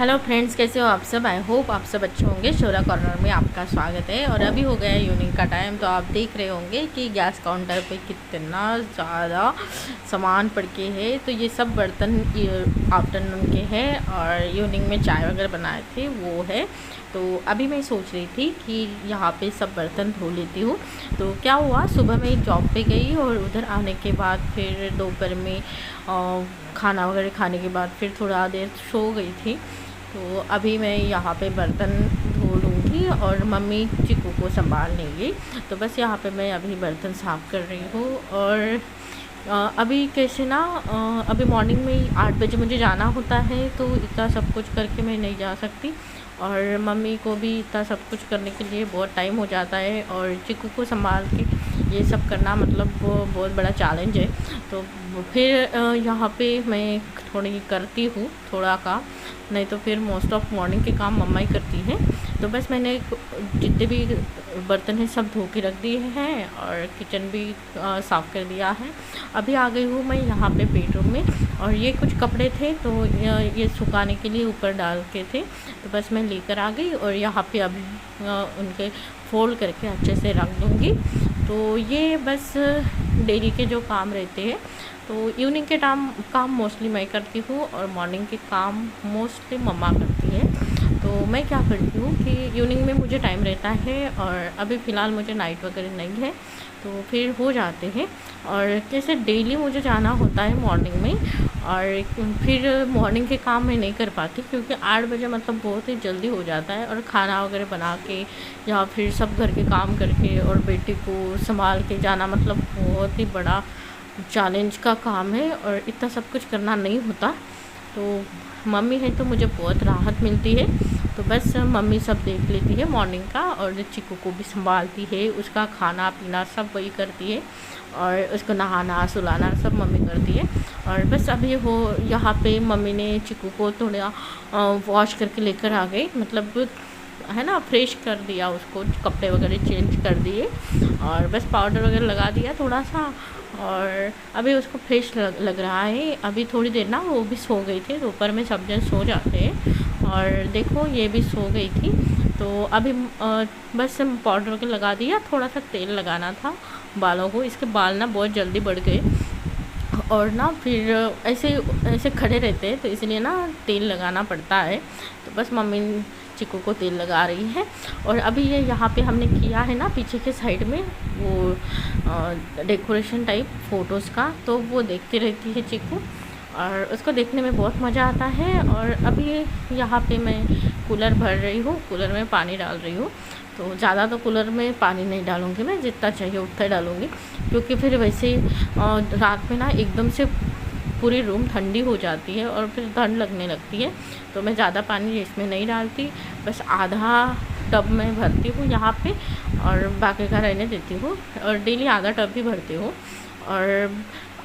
Hello friends, कैसे हो आप सब। आई होप आप सब अच्छे होंगे। शोरा कॉर्नर में आपका स्वागत है। और अभी हो गया है इवनिंग का टाइम, तो आप देख रहे होंगे कि गैस काउंटर पे कितना ज़्यादा सामान पड़ के है। तो ये सब बर्तन आफ्टरनून के हैं और इवनिंग में चाय वगैरह बनाए थे वो है। तो अभी मैं सोच रही थी कि यहाँ पे सब बर्तन धो लेती हूँ। तो क्या हुआ, सुबह मैं जॉब पे गई और उधर आने के बाद फिर दोपहर में खाना वगैरह खाने के बाद फिर थोड़ा देर सो गई थी। तो अभी मैं यहाँ पे बर्तन धो लूँगी और मम्मी चिकू को संभाल लेंगी। तो बस यहाँ पे मैं अभी बर्तन साफ़ कर रही हूँ। और अभी कैसे ना, अभी मॉर्निंग में 8 बजे मुझे जाना होता है, तो इतना सब कुछ करके मैं नहीं जा सकती। और मम्मी को भी इतना सब कुछ करने के लिए बहुत टाइम हो जाता है, और चिकू को संभाल के ये सब करना मतलब वो बहुत बड़ा चैलेंज है। तो फिर यहाँ पे मैं थोड़ी करती हूँ थोड़ा काम, नहीं तो फिर मोस्ट ऑफ मॉर्निंग के काम मम्मा ही करती हैं। तो बस मैंने जितने भी बर्तन हैं सब धो के रख दिए हैं और किचन भी साफ़ कर दिया है। अभी आ गई हूँ मैं यहाँ पे बेडरूम में, और ये कुछ कपड़े थे तो ये सुखाने के लिए ऊपर डाल के थे, तो बस मैं लेकर आ गई और यहाँ पे अभी उनके फोल्ड करके अच्छे से रख दूँगी। तो ये बस डेली के जो काम रहते हैं। तो इवनिंग के काम मोस्टली मैं करती हूँ और मॉर्निंग के काम मोस्टली मम्मा करती है। तो मैं क्या करती हूँ कि इवनिंग में मुझे टाइम रहता है, और अभी फ़िलहाल मुझे नाइट वगैरह नहीं है, तो फिर हो जाते हैं। और जैसे डेली मुझे जाना होता है मॉर्निंग में, और फिर मॉर्निंग के काम मैं नहीं कर पाती क्योंकि 8 बजे मतलब बहुत ही जल्दी हो जाता है। और खाना वगैरह बना के या फिर सब घर के काम करके और बेटी को संभाल के जाना मतलब बहुत ही बड़ा चैलेंज का काम है, और इतना सब कुछ करना नहीं होता। तो मम्मी है तो मुझे बहुत राहत मिलती है। तो बस मम्मी सब देख लेती है मॉर्निंग का, और चिकू को भी संभालती है, उसका खाना पीना सब वही करती है, और उसको नहाना सुलाना सब मम्मी करती है। और बस अभी वो यहाँ पे मम्मी ने चिकू को थोड़ा वॉश करके लेकर आ गई, मतलब है ना, फ्रेश कर दिया उसको, कपड़े वगैरह चेंज कर दिए और बस पाउडर वगैरह लगा दिया थोड़ा सा। और अभी उसको फ्रेश लग रहा है। अभी थोड़ी देर ना वो भी सो गई थी, दोपहर में सब जन सो जाते हैं, और देखो ये भी सो गई थी। तो अभी बस पाउडर वगैरह लगा दिया, थोड़ा सा तेल लगाना था बालों को, इसके बाल ना बहुत जल्दी बढ़ गए, और ना फिर ऐसे ऐसे खड़े रहते हैं, तो इसलिए ना तेल लगाना पड़ता है। तो बस मम्मी चिकू को तेल लगा रही है। और अभी ये यहाँ पे हमने किया है ना पीछे के साइड में वो डेकोरेशन टाइप फ़ोटोज़ का, तो वो देखती रहती है चिकू, और उसको देखने में बहुत मज़ा आता है। और अभी यहाँ पे मैं कूलर भर रही हूँ, कूलर में पानी डाल रही हूँ। तो ज़्यादा तो कूलर में पानी नहीं डालूँगी मैं, जितना चाहिए उतना डालूँगी, क्योंकि फिर वैसे रात में ना एकदम से पूरी रूम ठंडी हो जाती है और फिर ठंड लगने लगती है। तो मैं ज़्यादा पानी इसमें नहीं डालती, बस आधा टब में भरती हूँ यहाँ पे, और बाकी का रहने देती हूँ। और डेली आधा टब ही भरती हूँ,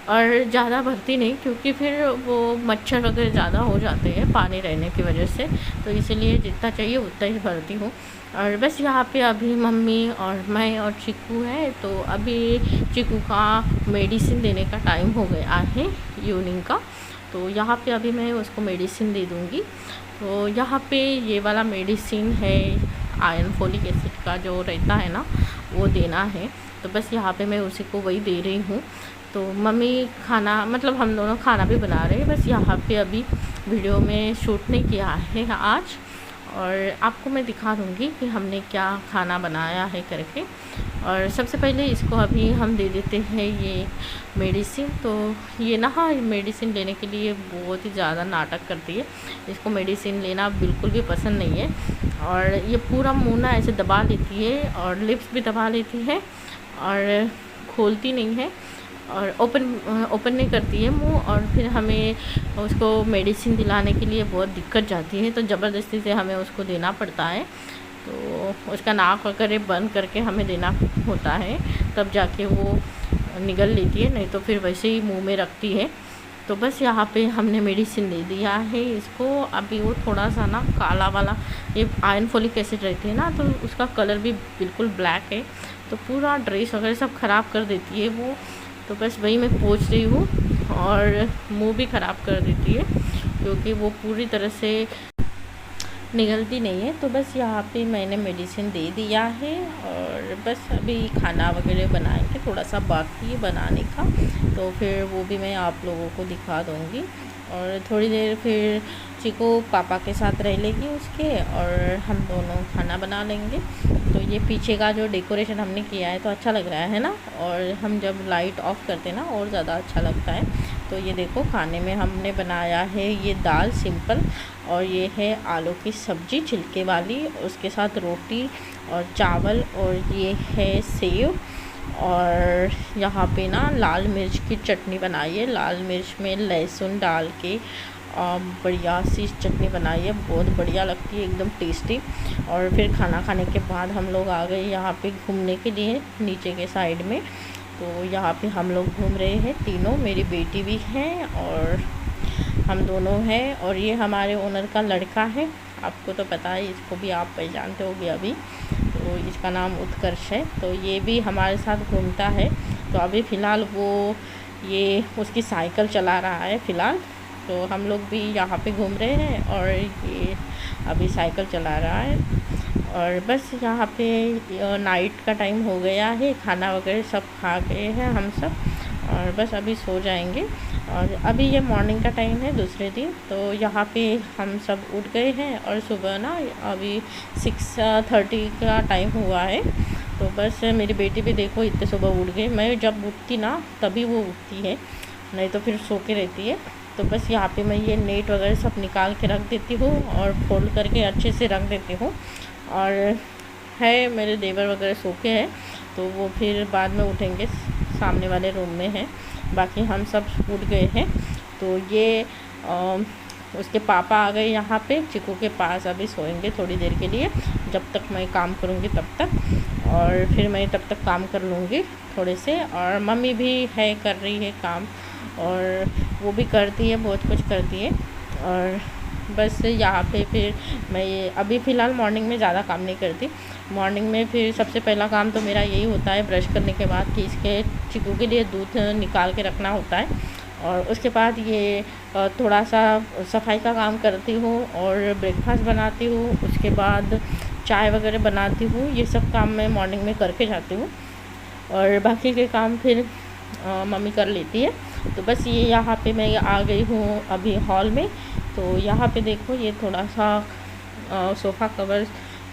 और ज़्यादा भरती नहीं, क्योंकि फिर वो मच्छर वगैरह ज़्यादा हो जाते हैं पानी रहने की वजह से, तो इसलिए जितना चाहिए उतना ही भरती हूँ। और बस यहाँ पे अभी मम्मी और मैं और चिकू है, तो अभी चिकू का मेडिसिन देने का टाइम हो गया है इवनिंग का। तो यहाँ पे अभी मैं उसको मेडिसिन दे दूँगी। तो यहाँ पे ये वाला मेडिसिन है, आयरन फोलिक एसिड का जो रहता है ना, वो देना है। तो बस यहाँ पे मैं उसी को वही दे रही हूँ। तो मम्मी खाना मतलब हम दोनों खाना भी बना रहे हैं, बस यहाँ पे अभी वीडियो में शूट नहीं किया है आज, और आपको मैं दिखा दूँगी कि हमने क्या खाना बनाया है करके। और सबसे पहले इसको अभी हम दे देते हैं ये मेडिसिन। तो ये ना, हाँ, मेडिसिन लेने के लिए बहुत ही ज़्यादा नाटक करती है, इसको मेडिसिन लेना बिल्कुल भी पसंद नहीं है, और ये पूरा मुँह ना ऐसे दबा लेती है और लिप्स भी दबा लेती है, और खोलती नहीं है, और ओपन नहीं करती है मुंह। और फिर हमें उसको मेडिसिन दिलाने के लिए बहुत दिक्कत जाती है, तो ज़बरदस्ती से हमें उसको देना पड़ता है। तो उसका नाक वगैरह बंद करके हमें देना होता है, तब जाके वो निगल लेती है, नहीं तो फिर वैसे ही मुंह में रखती है। तो बस यहाँ पे हमने मेडिसिन दे दिया है इसको। अभी वो थोड़ा सा ना काला वाला, ये आयरन फोलिक एसिड रहती है ना, तो उसका कलर भी बिल्कुल ब्लैक है, तो पूरा ड्रेस वगैरह सब ख़राब कर देती है वो। तो बस वही मैं पोंछ रही हूँ, और मुंह भी ख़राब कर देती है, क्योंकि वो पूरी तरह से निकलती नहीं है। तो बस यहाँ पे मैंने मेडिसिन दे दिया है और बस अभी खाना वगैरह बनाएंगे, थोड़ा सा बाकी है बनाने का, तो फिर वो भी मैं आप लोगों को दिखा दूँगी। और थोड़ी देर फिर चिको पापा के साथ रह लेगी उसके, और हम दोनों खाना बना लेंगे। तो ये पीछे का जो डेकोरेशन हमने किया है तो अच्छा लग रहा है ना, और हम जब लाइट ऑफ करते हैं ना और ज़्यादा अच्छा लगता है। तो ये देखो खाने में हमने बनाया है ये दाल सिंपल, और ये है आलू की सब्ज़ी छिलके वाली, उसके साथ रोटी और चावल, और ये है सेव, और यहाँ पे ना लाल मिर्च की चटनी बनाई है, लाल मिर्च में लहसुन डाल के बढ़िया सी चटनी बनाई है, बहुत बढ़िया लगती है, एकदम टेस्टी। और फिर खाना खाने के बाद हम लोग आ गए यहाँ पे घूमने के लिए नीचे के साइड में। तो यहाँ पे हम लोग घूम रहे हैं तीनों, मेरी बेटी भी है और हम दोनों हैं, और ये हमारे ओनर का लड़का है, आपको तो पता है, इसको भी आप पहचानते होगे अभी। तो इसका नाम उत्कर्ष है, तो ये भी हमारे साथ घूमता है। तो अभी फ़िलहाल वो ये उसकी साइकिल चला रहा है फ़िलहाल, तो हम लोग भी यहाँ पे घूम रहे हैं और ये अभी साइकिल चला रहा है। और बस यहाँ पे नाइट का टाइम हो गया है, खाना वगैरह सब खा गए हैं हम सब, और बस अभी सो जाएंगे। और अभी ये मॉर्निंग का टाइम है दूसरे दिन, तो यहाँ पे हम सब उठ गए हैं, और सुबह ना अभी 6:30 का टाइम हुआ है। तो बस मेरी बेटी भी देखो इतने सुबह उठ गई, मैं जब उठती ना तभी वो उठती है, नहीं तो फिर सो के रहती है। तो बस यहाँ पे मैं ये नेट वगैरह सब निकाल के रख देती हूँ और फोल्ड करके अच्छे से रख देती हूँ। और है मेरे देवर वगैरह सो के हैं, तो वो फिर बाद में उठेंगे, सामने वाले रूम में हैं, बाकी हम सब उठ गए हैं। तो ये उसके पापा आ गए यहाँ पे चिकू के पास, अभी सोएंगे थोड़ी देर के लिए, जब तक मैं काम करूँगी तब तक, और फिर मैं तब तक काम कर लूँगी थोड़े से। और मम्मी भी है, कर रही है काम, और वो भी करती है, बहुत कुछ करती है। और बस यहाँ पे फिर मैं ये अभी फ़िलहाल मॉर्निंग में ज़्यादा काम नहीं करती। मॉर्निंग में फिर सबसे पहला काम तो मेरा यही होता है ब्रश करने के बाद कि इसके चिकू के लिए दूध निकाल के रखना होता है, और उसके बाद ये थोड़ा सा सफाई का काम करती हूँ और ब्रेकफास्ट बनाती हूँ, उसके बाद चाय वगैरह बनाती हूँ। ये सब काम मैं मॉर्निंग में करके जाती हूँ, और बाकी के काम फिर मम्मी कर लेती है। तो बस ये यहाँ पे मैं आ गई हूँ अभी हॉल में। तो यहाँ पे देखो ये थोड़ा सा सोफ़ा कवर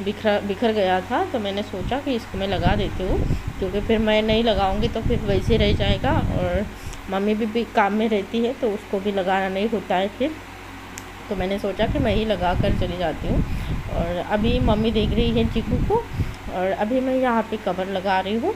बिखर गया था, तो मैंने सोचा कि इसको मैं लगा देती हूँ, क्योंकि फिर मैं नहीं लगाऊंगी तो फिर वैसे रह जाएगा, और मम्मी भी काम में रहती है तो उसको भी लगाना नहीं होता है फिर। तो मैंने सोचा कि मैं ही लगा कर चली जाती हूँ। और अभी मम्मी देख रही है चिकू को, और अभी मैं यहाँ पे कवर लगा रही हूँ।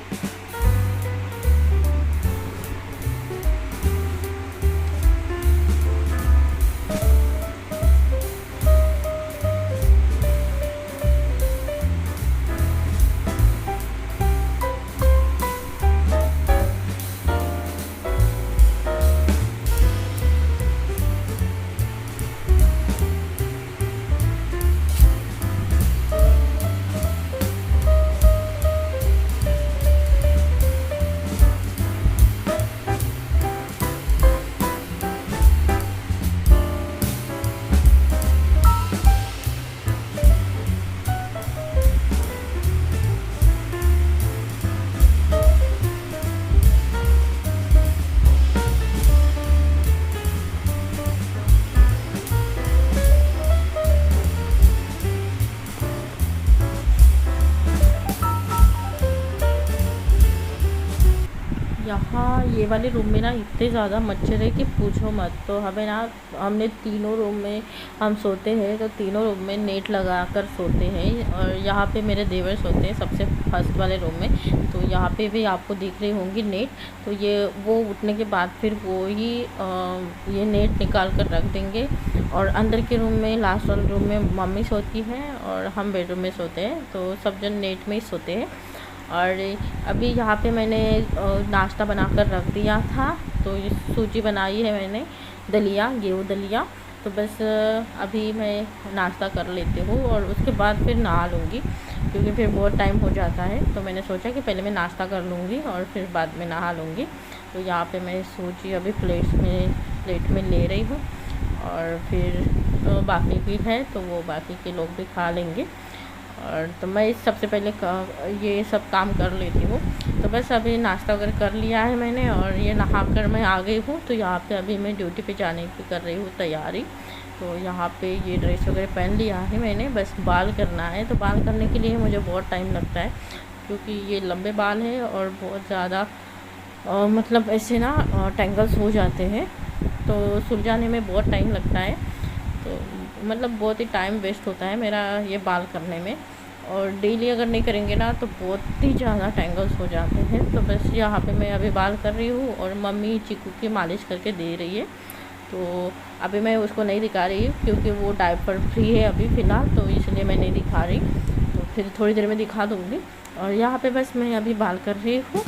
यहाँ ये वाले रूम में ना इतने ज़्यादा मच्छर है कि पूछो मत। तो हमें ना हमने तीनों रूम में हम सोते हैं, तो तीनों रूम में नेट लगा कर सोते हैं। और यहाँ पे मेरे देवर सोते हैं सबसे फर्स्ट वाले रूम में, तो यहाँ पे भी आपको दिख रही होंगी नेट। तो ये वो उठने के बाद फिर वो ही ये नेट निकाल कर रख देंगे। और अंदर के रूम में, लास्ट वाले रूम में मम्मी सोती हैं और हम बेडरूम में सोते हैं, तो सब जन नेट में ही सोते हैं। और अभी यहाँ पे मैंने नाश्ता बनाकर रख दिया था, तो ये सूजी बनाई है मैंने, दलिया, गेहूँ दलिया। तो बस अभी मैं नाश्ता कर लेती हूँ और उसके बाद फिर नहा लूँगी, क्योंकि फिर बहुत टाइम हो जाता है। तो मैंने सोचा कि पहले मैं नाश्ता कर लूँगी और फिर बाद में नहा लूँगी। तो यहाँ पे मैं सूजी अभी प्लेट में ले रही हूँ। और फिर बाकी भी है तो वो बाकी के लोग भी खा लेंगे। और तो मैं सबसे पहले ये सब काम कर लेती हूँ। तो बस अभी नाश्ता वगैरह कर लिया है मैंने और ये नहा कर मैं आ गई हूँ। तो यहाँ पे अभी मैं ड्यूटी पे जाने की कर रही हूँ तैयारी। तो यहाँ पे ये ड्रेस वगैरह पहन लिया है मैंने, बस बाल करना है। तो बाल करने के लिए मुझे बहुत टाइम लगता है क्योंकि ये लंबे बाल है और बहुत ज़्यादा मतलब ऐसे ना टेंगल्स हो जाते हैं, तो सुलझाने में बहुत टाइम लगता है। तो मतलब बहुत ही टाइम वेस्ट होता है मेरा ये बाल करने में। और डेली अगर नहीं करेंगे ना तो बहुत ही ज़्यादा टेंगल्स हो जाते हैं। तो बस यहाँ पे मैं अभी बाल कर रही हूँ और मम्मी चीकू की मालिश करके दे रही है। तो अभी मैं उसको नहीं दिखा रही क्योंकि वो डायपर फ्री है अभी फ़िलहाल, तो इसलिए मैं नहीं दिखा रही। तो फिर थोड़ी देर में दिखा दूँगी। और यहाँ पे बस मैं अभी बाल कर रही हूँ।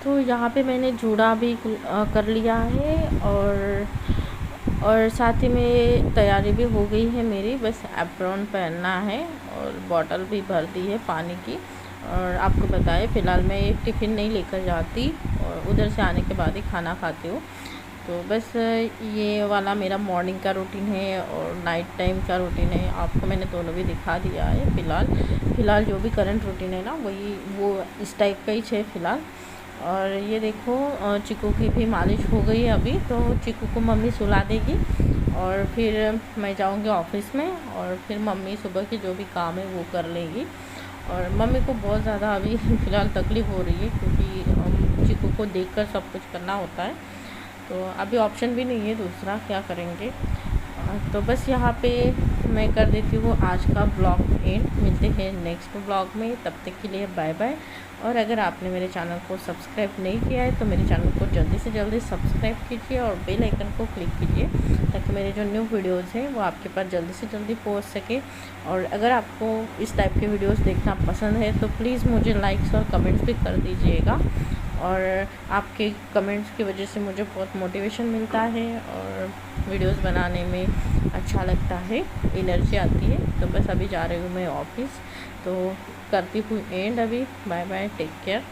तो यहाँ पे मैंने जूड़ा भी कर लिया है और साथ ही में तैयारी भी हो गई है मेरी, बस एप्रॉन पहनना है और बॉटल भी भर दी है पानी की। और आपको बताए फ़िलहाल मैं टिफ़िन नहीं लेकर जाती और उधर से आने के बाद ही खाना खाती हूँ। तो बस ये वाला मेरा मॉर्निंग का रूटीन है और नाइट टाइम का रूटीन है। आपको मैंने दोनों भी दिखा दिया है। फ़िलहाल जो भी करंट रूटीन है ना वही वो इस टाइप का ही है फ़िलहाल। और ये देखो चीकू की भी मालिश हो गई है अभी, तो चीकू को मम्मी सुला देगी और फिर मैं जाऊंगी ऑफिस में और फिर मम्मी सुबह के जो भी काम है वो कर लेगी। और मम्मी को बहुत ज़्यादा अभी फ़िलहाल तकलीफ़ हो रही है क्योंकि चीकू को देखकर सब कुछ करना होता है। तो अभी ऑप्शन भी नहीं है दूसरा, क्या करेंगे। तो बस यहाँ पे मैं कर देती हूँ आज का ब्लॉग एंड। मिलते हैं नेक्स्ट ब्लॉग में, तब तक के लिए बाय बाय। और अगर आपने मेरे चैनल को सब्सक्राइब नहीं किया है तो मेरे चैनल को जल्दी से जल्दी सब्सक्राइब कीजिए और बेल आइकन को क्लिक कीजिए ताकि मेरे जो न्यू वीडियोज़ हैं वो आपके पास जल्दी से जल्दी पहुँच सके। और अगर आपको इस टाइप के वीडियोज़ देखना पसंद है तो प्लीज़ मुझे लाइक्स और कमेंट्स भी कर दीजिएगा। और आपके कमेंट्स की वजह से मुझे बहुत मोटिवेशन मिलता है और वीडियोस बनाने में अच्छा लगता है, एनर्जी आती है। तो बस अभी जा रही हूँ मैं ऑफिस, तो करती हूँ एंड अभी। Bye bye, take care.